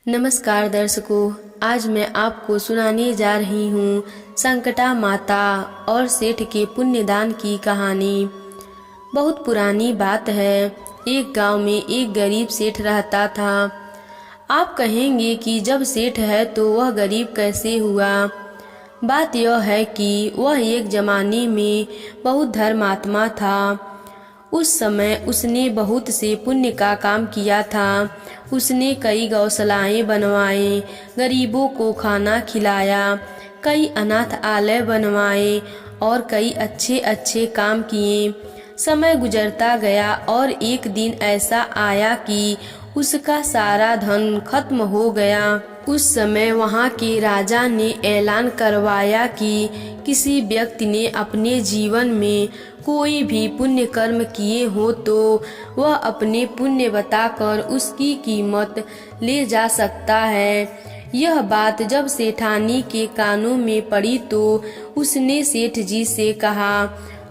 नमस्कार दर्शकों, आज मैं आपको सुनाने जा रही हूँ संकटा माता और सेठ के पुण्यदान की कहानी। बहुत पुरानी बात है। एक गांव में एक गरीब सेठ रहता था। आप कहेंगे कि जब सेठ है तो वह गरीब कैसे हुआ? बात यह है कि वह एक जमाने में बहुत धर्मात्मा था। उस समय उसने बहुत से पुण्य का काम किया था। उसने कई गौशालाएं बनवाए, गरीबों को खाना खिलाया, कई अनाथ आलय बनवाए और कई अच्छे अच्छे काम किए। समय गुजरता गया और एक दिन ऐसा आया कि उसका सारा धन खत्म हो गया। उस समय वहाँ के राजा ने ऐलान करवाया कि किसी व्यक्ति ने अपने जीवन में कोई भी पुण्य कर्म किए हो तो वह अपने पुण्य बताकर उसकी कीमत ले जा सकता है। यह बात जब सेठानी के कानों में पड़ी तो उसने सेठ जी से कहा,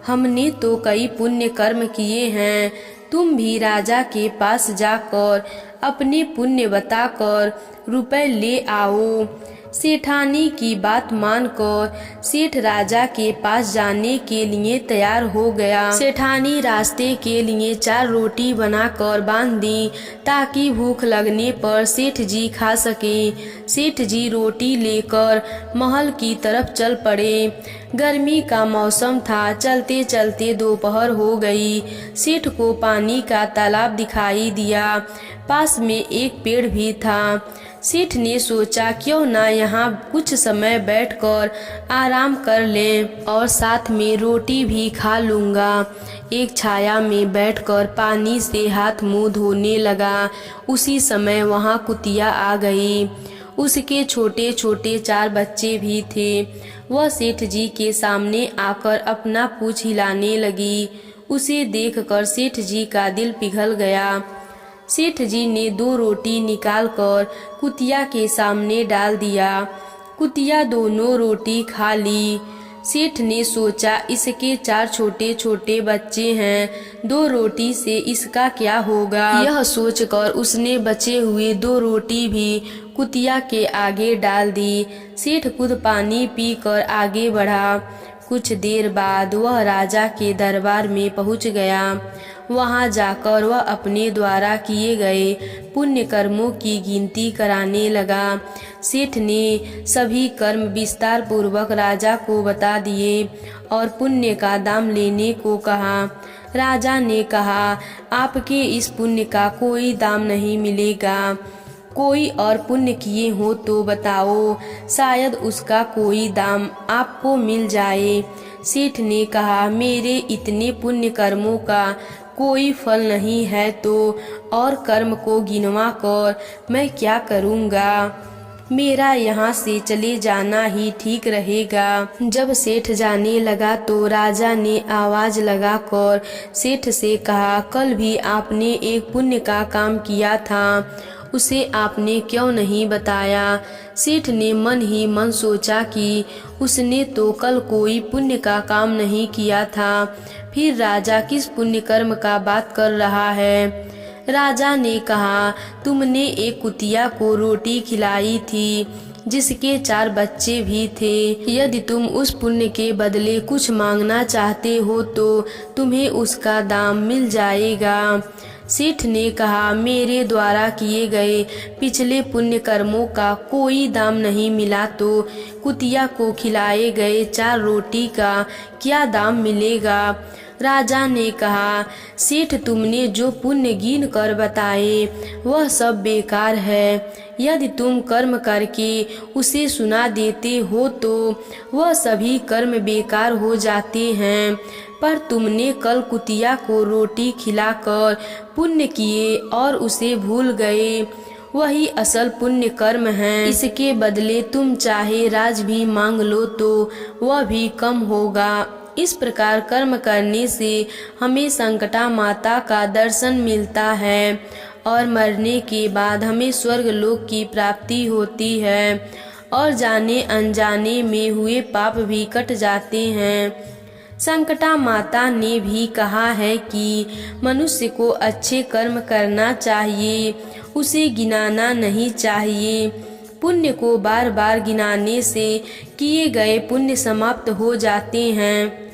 हमने तो कई पुण्य कर्म किए हैं, तुम भी राजा के पास जाकर अपने पुण्य बताकर रुपए ले आओ। सेठानी की बात मानकर सेठ राजा के पास जाने के लिए तैयार हो गया। सेठानी रास्ते के लिए 4 रोटी बनाकर बांध दी ताकि भूख लगने पर सेठ जी खा सके। सेठ जी रोटी लेकर महल की तरफ चल पड़े। गर्मी का मौसम था। चलते चलते दोपहर हो गई। सेठ को पानी का तालाब दिखाई दिया। पास में एक पेड़ भी था। सेठ ने सोचा क्यों ना यहाँ कुछ समय बैठकर आराम कर लें और साथ में रोटी भी खा लूँगा। एक छाया में बैठकर पानी से हाथ मुंह धोने लगा। उसी समय वहाँ कुतिया आ गई। उसके छोटे छोटे 4 बच्चे भी थे। वह सेठ जी के सामने आकर अपना पूंछ हिलाने लगी। उसे देखकर सेठ जी का दिल पिघल गया। सेठ जी ने 2 रोटी निकालकर कुतिया के सामने डाल दिया। कुतिया दोनों रोटी खा ली। सेठ ने सोचा इसके 4 छोटे छोटे बच्चे हैं, 2 रोटी से इसका क्या होगा। यह सोचकर उसने बचे हुए 2 रोटी भी कुतिया के आगे डाल दी। सेठ खुद पानी पीकर आगे बढ़ा। कुछ देर बाद वह राजा के दरबार में पहुंच गया। वहां जाकर वह अपने द्वारा किए गए पुण्य कर्मों की गिनती कराने लगा। सेठ ने सभी कर्म विस्तार पूर्वक राजा को बता दिए और पुण्य का दाम लेने को कहा। राजा ने कहा, आपके इस पुण्य का कोई दाम नहीं मिलेगा। कोई और पुण्य किए हो तो बताओ, शायद उसका कोई दाम आपको मिल जाए। सेठ ने कहा, मेरे इतने पुण्य कर्मों का कोई फल नहीं है तो और कर्म को गिनवा कर मैं क्या करूँगा। मेरा यहाँ से चले जाना ही ठीक रहेगा। जब सेठ जाने लगा तो राजा ने आवाज लगाकर सेठ से कहा, कल भी आपने एक पुण्य का काम किया था, उसे आपने क्यों नहीं बताया। सेठ ने मन ही मन सोचा कि उसने तो कल कोई पुण्य का काम नहीं किया था, फिर राजा किस पुण्य कर्म का बात कर रहा है। राजा ने कहा, तुमने एक कुतिया को रोटी खिलाई थी जिसके 4 बच्चे भी थे। यदि तुम उस पुण्य के बदले कुछ मांगना चाहते हो तो तुम्हें उसका दाम मिल जाएगा। सेठ ने कहा, मेरे द्वारा किए गए पिछले पुण्य कर्मों का कोई दाम नहीं मिला तो कुतिया को खिलाए गए 4 रोटी का क्या दाम मिलेगा। राजा ने कहा, सेठ तुमने जो पुण्य गिन कर बताए वह सब बेकार है। यदि तुम कर्म करके उसे सुना देते हो तो वह सभी कर्म बेकार हो जाते हैं, पर तुमने कल कुतिया को रोटी खिलाकर पुण्य किए और उसे भूल गए, वही असल पुण्य कर्म है। इसके बदले तुम चाहे राज भी मांग लो तो वह भी कम होगा। इस प्रकार कर्म करने से हमें संकटा माता का दर्शन मिलता है और मरने के बाद हमें स्वर्ग लोक की प्राप्ति होती है और जाने अनजाने में हुए पाप भी कट जाते हैं। संकटा माता ने भी कहा है कि मनुष्य को अच्छे कर्म करना चाहिए, उसे गिनाना नहीं चाहिए। पुण्य को बार बार गिनाने से किए गए पुण्य समाप्त हो जाते हैं।